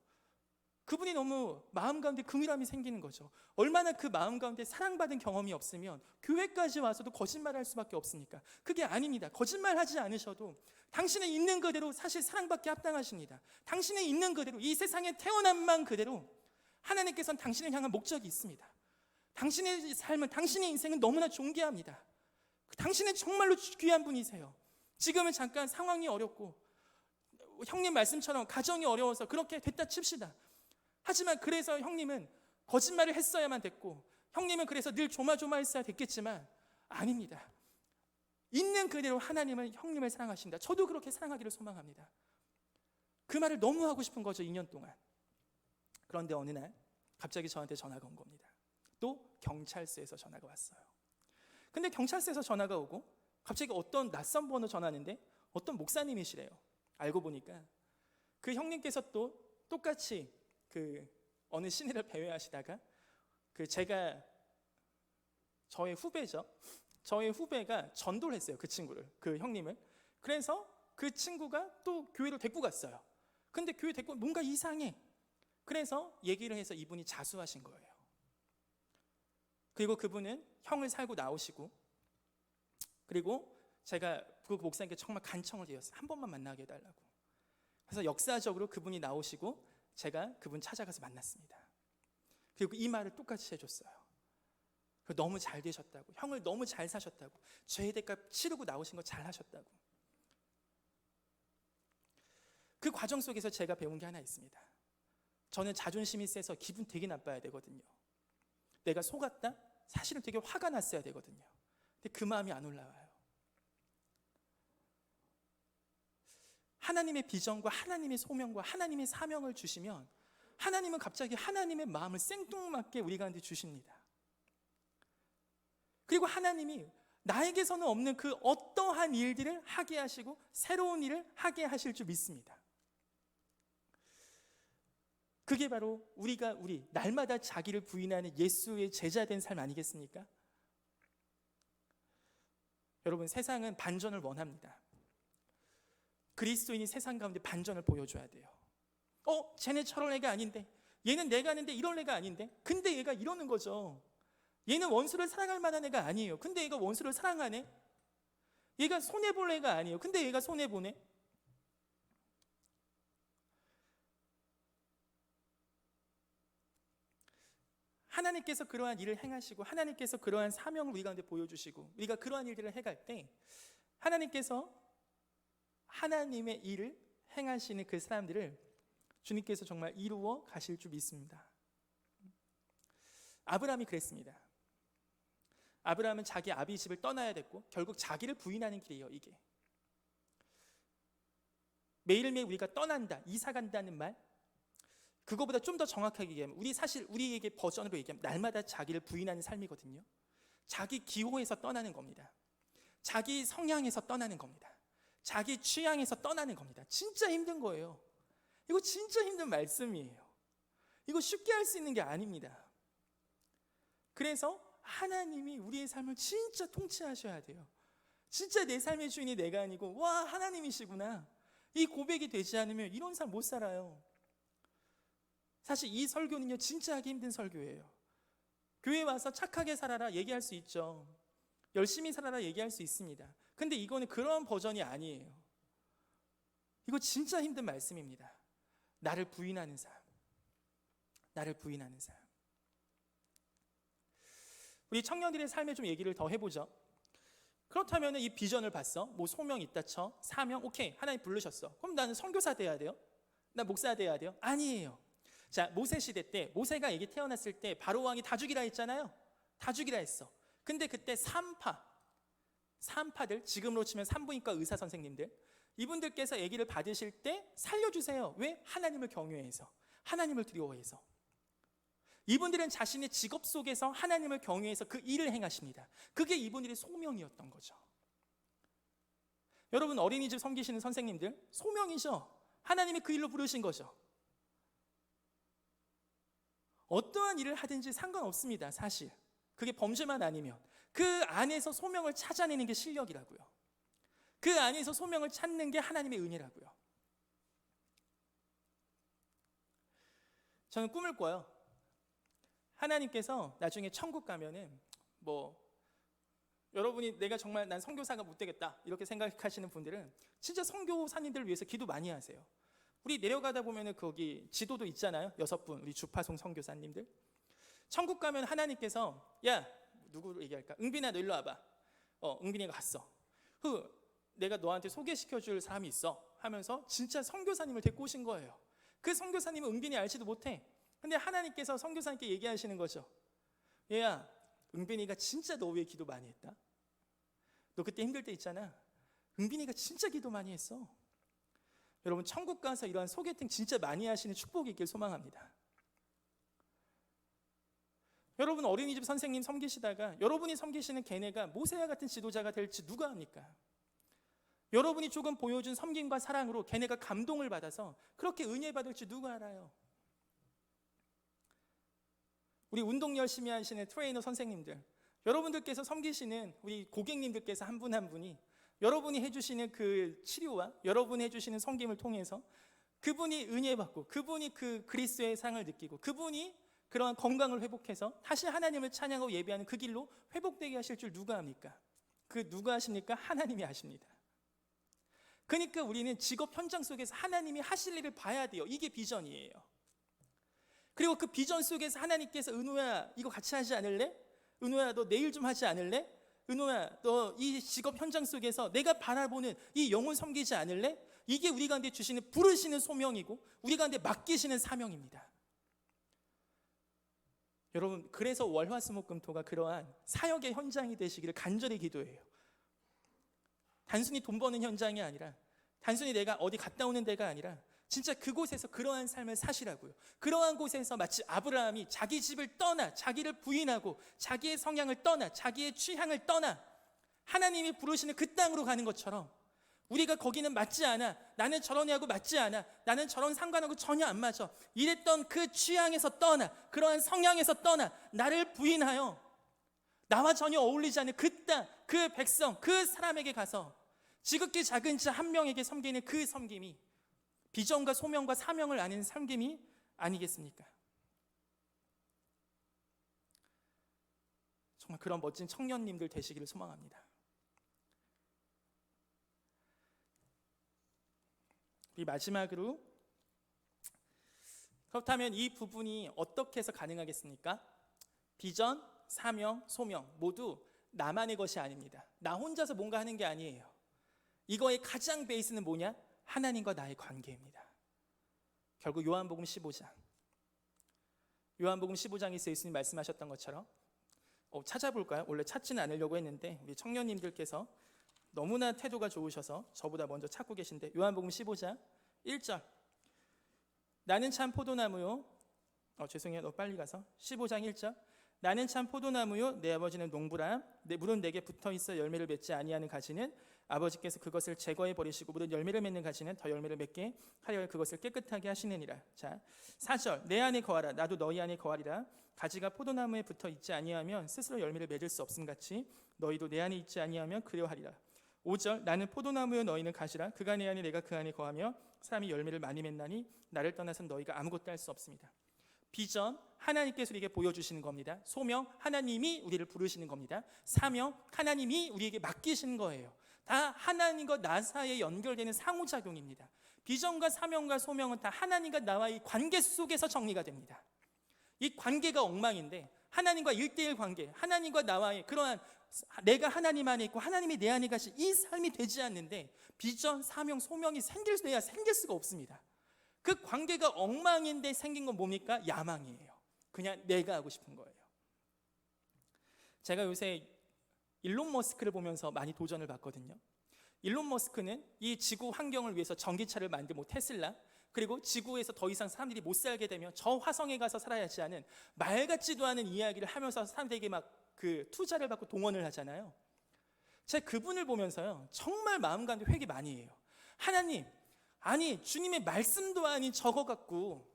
그분이 너무 마음 가운데 긍휼함이 생기는 거죠. 얼마나 그 마음 가운데 사랑받은 경험이 없으면 교회까지 와서도 거짓말할 수밖에 없습니까? 그게 아닙니다. 거짓말하지 않으셔도 당신의 있는 그대로 사실 사랑받기 합당하십니다. 당신의 있는 그대로 이 세상에 태어난 만 그대로 하나님께서는 당신을 향한 목적이 있습니다. 당신의 삶은 당신의 인생은 너무나 존귀합니다. 당신은 정말로 귀한 분이세요. 지금은 잠깐 상황이 어렵고 형님 말씀처럼 가정이 어려워서 그렇게 됐다 칩시다. 하지만 그래서 형님은 거짓말을 했어야만 됐고 형님은 그래서 늘 조마조마했어야 됐겠지만 아닙니다. 있는 그대로 하나님은 형님을 사랑하십니다. 저도 그렇게 사랑하기를 소망합니다. 그 말을 너무 하고 싶은 거죠. 2년 동안. 그런데 어느 날 갑자기 저한테 전화가 온 겁니다. 또 경찰서에서 전화가 왔어요. 근데 경찰서에서 전화가 오고 갑자기 어떤 낯선 번호 전화하는데 어떤 목사님이시래요. 알고 보니까 그 형님께서 또 똑같이 그 어느 시내를 배회하시다가 그 제가 저의 후배죠. 저의 후배가 전도를 했어요. 그 친구를, 그 형님을. 그래서 그 친구가 또 교회를 데리고 갔어요. 근데 교회 데리고 뭔가 이상해. 그래서 얘기를 해서 이분이 자수하신 거예요. 그리고 그분은 형을 살고 나오시고 그리고 제가 그 목사님께 정말 간청을 드렸어요. 한 번만 만나게 해달라고. 그래서 역사적으로 그분이 나오시고 제가 그분 찾아가서 만났습니다. 그리고 이 말을 똑같이 해줬어요. 너무 잘 되셨다고, 형을 너무 잘 사셨다고, 죄의 대값 치르고 나오신 거 잘 하셨다고. 그 과정 속에서 제가 배운 게 하나 있습니다. 저는 자존심이 세서 기분 되게 나빠야 되거든요. 내가 속았다? 사실은 되게 화가 났어야 되거든요. 근데 그 마음이 안 올라와요. 하나님의 비전과 하나님의 소명과 하나님의 사명을 주시면 하나님은 갑자기 하나님의 마음을 생뚱맞게 우리 가운데 주십니다. 그리고 하나님이 나에게서는 없는 그 어떠한 일들을 하게 하시고 새로운 일을 하게 하실 줄 믿습니다. 그게 바로 우리가 날마다 자기를 부인하는 예수의 제자된 삶 아니겠습니까? 여러분, 세상은 반전을 원합니다. 그리스도인이 세상 가운데 반전을 보여줘야 돼요. 쟤네 저런 애가 아닌데, 얘는 내가 아는데 이런 애가 아닌데, 근데 얘가 이러는 거죠. 얘는 원수를 사랑할 만한 애가 아니에요. 근데 얘가 원수를 사랑하네. 얘가 손해볼 애가 아니에요. 근데 얘가 손해보네. 하나님께서 그러한 일을 행하시고 하나님께서 그러한 사명을 우리 가운데 보여주시고 우리가 그러한 일들을 해갈 때 하나님께서 하나님의 일을 행하시는 그 사람들을 주님께서 정말 이루어 가실 줄 믿습니다. 아브라함이 그랬습니다. 아브라함은 자기 아비 집을 떠나야 됐고 결국 자기를 부인하는 길이에요. 이게 매일매일 우리가 떠난다, 이사 간다는 말, 그거보다 좀 더 정확하게 얘기하면 우리에게 버전으로 얘기하면 날마다 자기를 부인하는 삶이거든요. 자기 기호에서 떠나는 겁니다. 자기 성향에서 떠나는 겁니다. 자기 취향에서 떠나는 겁니다. 진짜 힘든 거예요. 이거 진짜 힘든 말씀이에요. 이거 쉽게 할 수 있는 게 아닙니다. 그래서 하나님이 우리의 삶을 진짜 통치하셔야 돼요. 진짜 내 삶의 주인이 내가 아니고 와, 하나님이시구나. 이 고백이 되지 않으면 이런 삶 못 살아요. 사실 이 설교는요, 진짜 하기 힘든 설교예요. 교회 와서 착하게 살아라 얘기할 수 있죠. 열심히 살아라 얘기할 수 있습니다. 근데 이거는 그런 버전이 아니에요. 이거 진짜 힘든 말씀입니다. 나를 부인하는 삶. 나를 부인하는 삶. 우리 청년들의 삶에 좀 얘기를 더 해보죠. 그렇다면 이 비전을 봤어. 뭐 소명 있다 쳐. 사명. 오케이. 하나님 부르셨어. 그럼 나는 선교사 돼야 돼요? 나 목사 돼야 돼요? 아니에요. 자, 모세 시대 때 모세가 애기 태어났을 때 바로 왕이 다 죽이라 했잖아요. 다 죽이라 했어. 근데 그때 산파들, 지금으로 치면 산부인과 의사 선생님들, 이분들께서 아기를 받으실 때 살려주세요. 왜? 하나님을 경외해서, 하나님을 두려워해서. 이분들은 자신의 직업 속에서 하나님을 경외해서 그 일을 행하십니다. 그게 이분들의 소명이었던 거죠. 여러분, 어린이집 섬기시는 선생님들, 소명이죠. 하나님이 그 일로 부르신 거죠. 어떠한 일을 하든지 상관없습니다. 사실 그게 범죄만 아니면 그 안에서 소명을 찾아내는 게 실력이라고요. 그 안에서 소명을 찾는 게 하나님의 은혜라고요. 저는 꿈을 꿔요. 하나님께서 나중에 천국 가면은 여러분이 내가 정말 난 선교사가 못 되겠다 이렇게 생각하시는 분들은 진짜 선교사님들을 위해서 기도 많이 하세요. 우리 내려가다 보면은 거기 지도도 있잖아요. 6분 우리 주파송 선교사님들. 천국 가면 하나님께서 야, 누구를 얘기할까? 응빈아, 너 일로 와봐. 응빈이가 갔어. 내가 너한테 소개시켜줄 사람이 있어 하면서 진짜 선교사님을 데리고 오신 거예요. 그 선교사님은 응빈이 알지도 못해. 근데 하나님께서 선교사님께 얘기하시는 거죠. 얘야, 응빈이가 진짜 너 위해 기도 많이 했다. 너 그때 힘들 때 있잖아. 응빈이가 진짜 기도 많이 했어. 여러분, 천국 가서 이러한 소개팅 진짜 많이 하시는 축복이 있길 소망합니다. 여러분, 어린이집 선생님 섬기시다가 여러분이 섬기시는 걔네가 모세와 같은 지도자가 될지 누가 압니까? 여러분이 조금 보여준 섬김과 사랑으로 걔네가 감동을 받아서 그렇게 은혜 받을지 누가 알아요? 우리 운동 열심히 하시는 트레이너 선생님들, 여러분들께서 섬기시는 우리 고객님들께서 한 분 한 분이 여러분이 해주시는 그 치료와 여러분이 해주시는 섬김을 통해서 그분이 은혜 받고 그분이 그 그리스도의 상을 느끼고 그분이 그러한 건강을 회복해서 다시 하나님을 찬양하고 예배하는 그 길로 회복되게 하실 줄 누가 합니까? 그 누가 하십니까? 하나님이 하십니다. 그러니까 우리는 직업 현장 속에서 하나님이 하실 일을 봐야 돼요. 이게 비전이에요. 그리고 그 비전 속에서 하나님께서 은호야, 이거 같이 하지 않을래? 은호야, 너 내일 좀 하지 않을래? 은호야, 너 이 직업 현장 속에서 내가 바라보는 이 영혼 섬기지 않을래? 이게 우리 가운데 주시는 부르시는 소명이고 우리 가운데 맡기시는 사명입니다. 여러분, 그래서 월화수목금토가 그러한 사역의 현장이 되시기를 간절히 기도해요. 단순히 돈 버는 현장이 아니라, 단순히 내가 어디 갔다 오는 데가 아니라 진짜 그곳에서 그러한 삶을 사시라고요. 그러한 곳에서 마치 아브라함이 자기 집을 떠나, 자기를 부인하고 자기의 성향을 떠나, 자기의 취향을 떠나 하나님이 부르시는 그 땅으로 가는 것처럼 우리가 거기는 맞지 않아, 나는 저런 애하고 맞지 않아, 나는 저런 상관하고 전혀 안 맞아, 이랬던 그 취향에서 떠나, 그러한 성향에서 떠나 나를 부인하여 나와 전혀 어울리지 않는 그 땅, 그 백성, 그 사람에게 가서 지극히 작은 자 한 명에게 섬기는 그 섬김이 비전과 소명과 사명을 아는 섬김이 아니겠습니까? 정말 그런 멋진 청년님들 되시기를 소망합니다. 우리 마지막으로, 그렇다면 이 부분이 어떻게 해서 가능하겠습니까? 비전, 사명, 소명 모두 나만의 것이 아닙니다. 나 혼자서 뭔가 하는 게 아니에요. 이거의 가장 베이스는 뭐냐? 하나님과 나의 관계입니다. 결국 요한복음 15장, 요한복음 15장에서 예수님 말씀하셨던 것처럼 찾아볼까요? 원래 찾지는 않으려고 했는데 우리 청년님들께서 너무나 태도가 좋으셔서 저보다 먼저 찾고 계신데, 요한복음 15장 1절, 나는 참 포도나무요, 죄송해요, 너 빨리 가서 15장 1절, 나는 참 포도나무요, 내 아버지는 농부라. 내 물은 내게 붙어있어 열매를 맺지 아니하는 가지는 아버지께서 그것을 제거해 버리시고 물은 열매를 맺는 가지는 더 열매를 맺게 하려 그것을 깨끗하게 하시느니라. 자, 4절, 내 안에 거하라, 나도 너희 안에 거하리라. 가지가 포도나무에 붙어 있지 아니하면 스스로 열매를 맺을 수 없음같이 너희도 내 안에 있지 아니하면 그리하리라. 5절, 나는 포도나무요 너희는 가시라. 그가 내 안에 내가 그 안에 거하며 사람이 열매를 많이 맺나니 나를 떠나서는 너희가 아무것도 할 수 없습니다. 비전, 하나님께서 우리에게 보여주시는 겁니다. 소명, 하나님이 우리를 부르시는 겁니다. 사명, 하나님이 우리에게 맡기시는 거예요. 다 하나님과 나 사이에 연결되는 상호작용입니다. 비전과 사명과 소명은 다 하나님과 나와의 관계 속에서 정리가 됩니다. 이 관계가 엉망인데 하나님과 1대1 관계, 하나님과 나와의 그러한 내가 하나님 안에 있고 하나님이 내 안에 가신 이 삶이 되지 않는데 비전, 사명, 소명이 생길 수가 없습니다. 그 관계가 엉망인데 생긴 건 뭡니까? 야망이에요. 그냥 내가 하고 싶은 거예요. 제가 요새 일론 머스크를 보면서 많이 도전을 받거든요. 일론 머스크는 이 지구 환경을 위해서 전기차를 만든 테슬라, 그리고 지구에서 더 이상 사람들이 못 살게 되면 저 화성에 가서 살아야지 하는 말 같지도 않은 이야기를 하면서 사람들에게 막 투자를 받고 동원을 하잖아요. 제가 그분을 보면서요, 정말 마음 가운데 회개 많이 해요. 하나님, 아니 주님의 말씀도 아닌 저거 갖고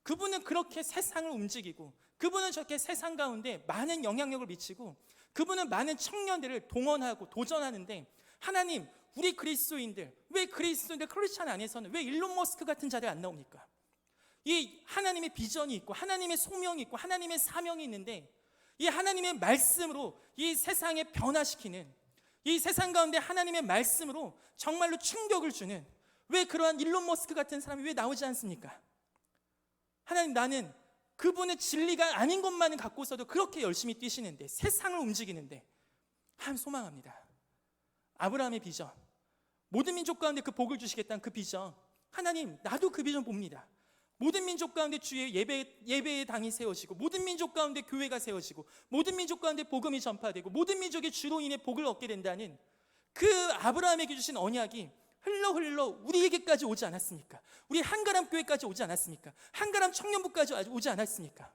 그분은 그렇게 세상을 움직이고 그분은 저렇게 세상 가운데 많은 영향력을 미치고 그분은 많은 청년들을 동원하고 도전하는데 하나님, 우리 그리스도인들, 왜 그리스도인들 크리스찬 안에서는 왜 일론 머스크 같은 자들 안 나옵니까? 이 하나님의 비전이 있고 하나님의 소명이 있고 하나님의 사명이 있는데 이 하나님의 말씀으로 이 세상에 변화시키는, 이 세상 가운데 하나님의 말씀으로 정말로 충격을 주는 왜 그러한 일론 머스크 같은 사람이 왜 나오지 않습니까? 하나님, 나는 그분의 진리가 아닌 것만은 갖고서도 그렇게 열심히 뛰시는데 세상을 움직이는데 하나님 소망합니다. 아브라함의 비전, 모든 민족 가운데 그 복을 주시겠다는 그 비전, 하나님 나도 그 비전 봅니다. 모든 민족 가운데 주의 예배의 당이 세워지고 모든 민족 가운데 교회가 세워지고 모든 민족 가운데 복음이 전파되고 모든 민족이 주로 인해 복을 얻게 된다는 그 아브라함에게 주신 언약이 흘러 우리에게까지 오지 않았습니까? 우리 한가람 교회까지 오지 않았습니까? 한가람 청년부까지 오지 않았습니까?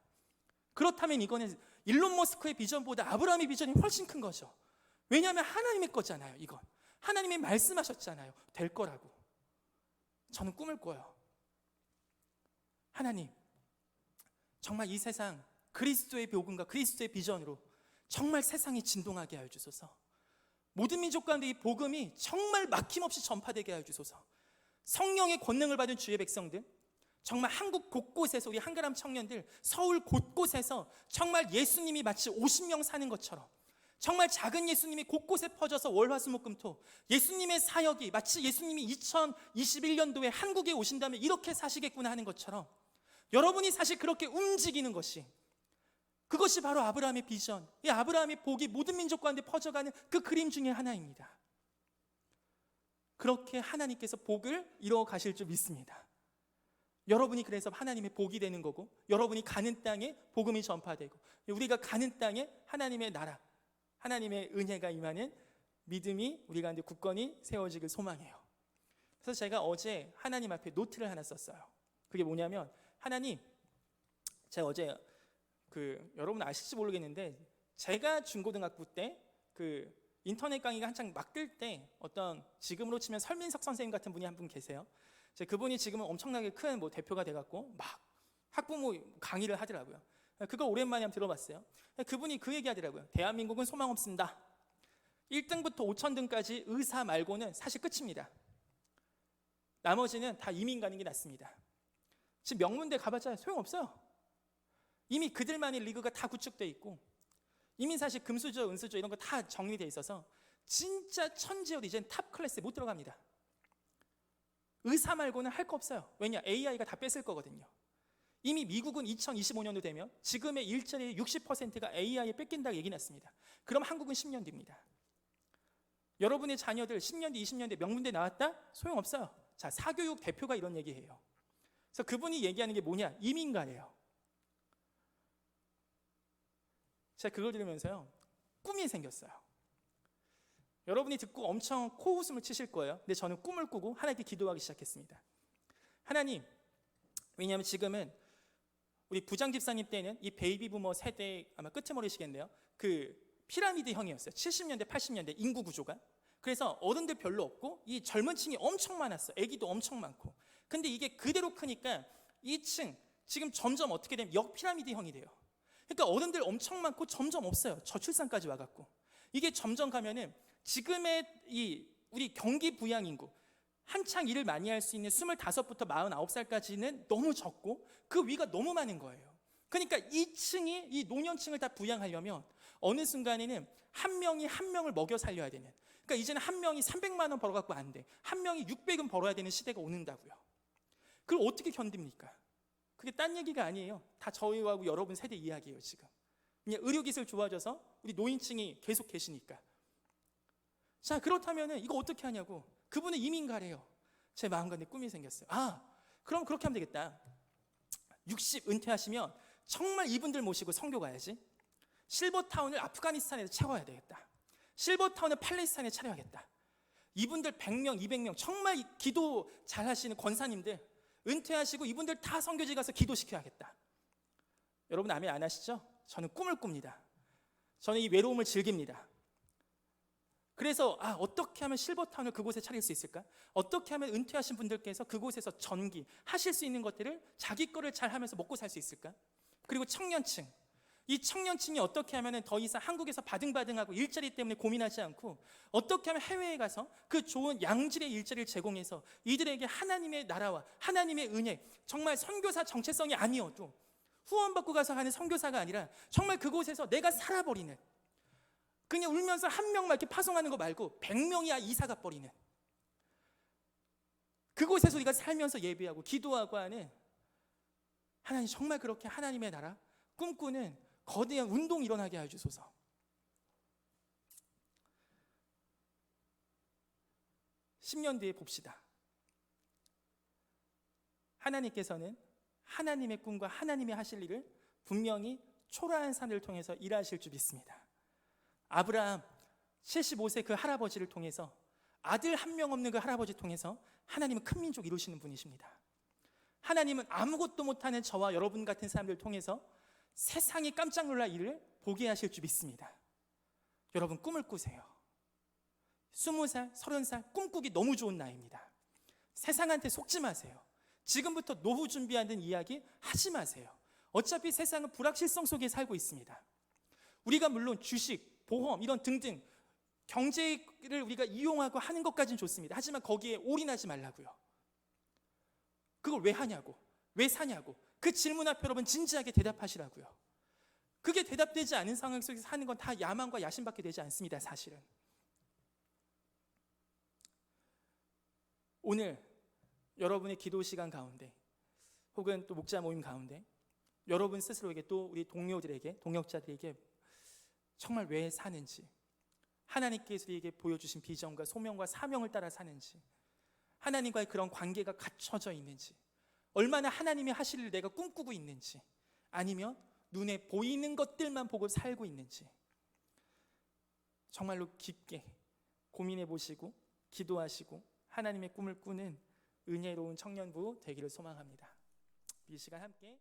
그렇다면 이거는 일론 머스크의 비전보다 아브라함의 비전이 훨씬 큰 거죠. 왜냐하면 하나님의 거잖아요. 이건 하나님이 말씀하셨잖아요. 될 거라고. 저는 꿈을 꿔요. 하나님, 정말 이 세상 그리스도의 복음과 그리스도의 비전으로 정말 세상이 진동하게 하여 주소서. 모든 민족 가운데 이 복음이 정말 막힘없이 전파되게 하여 주소서. 성령의 권능을 받은 주의 백성들, 정말 한국 곳곳에서 우리 한가람 청년들, 서울 곳곳에서 정말 예수님이 마치 50명 사는 것처럼 정말 작은 예수님이 곳곳에 퍼져서 월화수목금토 예수님의 사역이 마치 예수님이 2021년도에 한국에 오신다면 이렇게 사시겠구나 하는 것처럼 여러분이 사실 그렇게 움직이는 것이, 그것이 바로 아브라함의 비전, 이 아브라함의 복이 모든 민족 가운데 퍼져가는 그 그림 중에 하나입니다. 그렇게 하나님께서 복을 이루어 가실 줄 믿습니다. 여러분이 그래서 하나님의 복이 되는 거고 여러분이 가는 땅에 복음이 전파되고 우리가 가는 땅에 하나님의 나라, 하나님의 은혜가 임하는 믿음이 우리 가운데 굳건히 세워지길 소망해요. 그래서 제가 어제 하나님 앞에 노트를 하나 썼어요. 그게 뭐냐면, 하나님, 제가 어제 여러분 아실지 모르겠는데 제가 중고등학부 때 인터넷 강의가 한창 막 뜰 때 어떤 지금으로 치면 설민석 선생님 같은 분이 한 분 계세요. 그분이 지금은 엄청나게 큰 대표가 돼갖고 막 학부모 강의를 하더라고요. 그거 오랜만에 한번 들어봤어요. 그분이 그 얘기하더라고요. 대한민국은 소망 없습니다. 1등부터 5천등까지 의사 말고는 사실 끝입니다. 나머지는 다 이민 가는 게 낫습니다. 지금 명문대 가봤자 소용없어요. 이미 그들만의 리그가 다 구축되어 있고 이미 사실 금수저, 은수저 이런 거 다 정리되어 있어서 진짜 천지여도 이제는 탑 클래스에 못 들어갑니다. 의사 말고는 할 거 없어요. 왜냐? AI가 다 뺏을 거거든요. 이미 미국은 2025년도 되면 지금의 일자리의 60%가 AI에 뺏긴다고 얘기 났습니다. 그럼 한국은 10년 뒤입니다. 여러분의 자녀들 10년 뒤, 20년 뒤 명문대 나왔다? 소용없어요. 자, 사교육 대표가 이런 얘기해요. 그래서 그분이 얘기하는 게 뭐냐? 이민가예요. 제가 그걸 들으면서요, 꿈이 생겼어요. 여러분이 듣고 엄청 코웃음을 치실 거예요. 근데 저는 꿈을 꾸고 하나님께 기도하기 시작했습니다. 하나님, 왜냐하면 지금은 우리 부장 집사님 때는 이 베이비 부머 세대 아마 끄트머리시겠네요. 피라미드 형이었어요. 70년대, 80년대 인구 구조가. 그래서 어른들 별로 없고 이 젊은 층이 엄청 많았어. 아기도 엄청 많고. 근데 이게 그대로 크니까 2층 지금 점점 어떻게 되면 역피라미드 형이 돼요. 그러니까 어른들 엄청 많고 점점 없어요. 저출산까지 와갖고. 이게 점점 가면은 지금의 우리 경기 부양 인구, 한창 일을 많이 할 수 있는 25부터 49살까지는 너무 적고 그 위가 너무 많은 거예요. 그러니까 2층이 이 노년층을 다 부양하려면 어느 순간에는 한 명이 한 명을 먹여 살려야 되는, 그러니까 그러니까 이제는 한 명이 300만 원 벌어갖고 안 돼. 한 명이 600은 벌어야 되는 시대가 오는다고요. 그걸 어떻게 견딥니까? 그게 딴 얘기가 아니에요. 다 저희하고 여러분 세대 이야기예요. 지금 그냥 의료기술 좋아져서 우리 노인층이 계속 계시니까. 자, 그렇다면 이거 어떻게 하냐고. 그분은 이민 가래요. 제 마음가짐에 꿈이 생겼어요. 그럼 그렇게 하면 되겠다. 60 은퇴하시면 정말 이분들 모시고 선교 가야지. 실버타운을 아프가니스탄에서 채워야 되겠다. 실버타운을 팔레스타인에 차려야겠다. 이분들 100명, 200명 정말 기도 잘하시는 권사님들 은퇴하시고 이분들 다 선교지 가서 기도시켜야겠다. 여러분 아멘 안 하시죠? 저는 꿈을 꿉니다. 저는 이 외로움을 즐깁니다. 그래서 어떻게 하면 실버타운을 그곳에 차릴 수 있을까? 어떻게 하면 은퇴하신 분들께서 그곳에서 전기 하실 수 있는 것들을 자기 거를 잘 하면서 먹고 살 수 있을까? 그리고 청년층, 이 청년층이 어떻게 하면 더 이상 한국에서 바등바등하고 일자리 때문에 고민하지 않고 어떻게 하면 해외에 가서 그 좋은 양질의 일자리를 제공해서 이들에게 하나님의 나라와 하나님의 은혜, 정말 선교사 정체성이 아니어도 후원받고 가서 하는 선교사가 아니라 정말 그곳에서 내가 살아버리는, 그냥 울면서 한 명만 이렇게 파송하는 거 말고 100명이야 이사가 버리는, 그곳에서 우리가 살면서 예배하고 기도하고 하는, 하나님 정말 그렇게 하나님의 나라 꿈꾸는 거대한 운동이 일어나게 해주소서. (10년) 뒤에 봅시다. 하나님께서는 하나님의 꿈과 하나님의 하실 일을 분명히 초라한 산을 통해서 일하실 줄 믿습니다. 아브라함 75세 그 할아버지를 통해서, 아들 한 명 없는 그 할아버지를 통해서 하나님은 큰 민족 이루시는 분이십니다. 하나님은 아무것도 못하는 저와 여러분 같은 사람들을 통해서 세상이 깜짝 놀랄 일을 보게 하실 줄 믿습니다. 여러분 꿈을 꾸세요. 20살, 30살 꿈꾸기 너무 좋은 나이입니다. 세상한테 속지 마세요. 지금부터 노후 준비하는 이야기 하지 마세요. 어차피 세상은 불확실성 속에 살고 있습니다. 우리가 물론 주식, 보험 이런 등등 경제를 우리가 이용하고 하는 것까지는 좋습니다. 하지만 거기에 올인하지 말라고요. 그걸 왜 하냐고, 왜 사냐고, 그 질문 앞에 여러분 진지하게 대답하시라고요. 그게 대답되지 않은 상황 속에서 사는 건 다 야망과 야심밖에 되지 않습니다. 사실은 오늘 여러분의 기도 시간 가운데 혹은 또 목자 모임 가운데 여러분 스스로에게, 또 우리 동료들에게, 동역자들에게 정말 왜 사는지, 하나님께서 우리에게 보여주신 비전과 소명과 사명을 따라 사는지, 하나님과의 그런 관계가 갖춰져 있는지, 얼마나 하나님이 하실 일을 내가 꿈꾸고 있는지, 아니면 눈에 보이는 것들만 보고 살고 있는지 정말로 깊게 고민해 보시고 기도하시고 하나님의 꿈을 꾸는 은혜로운 청년부 되기를 소망합니다. 이 시간 함께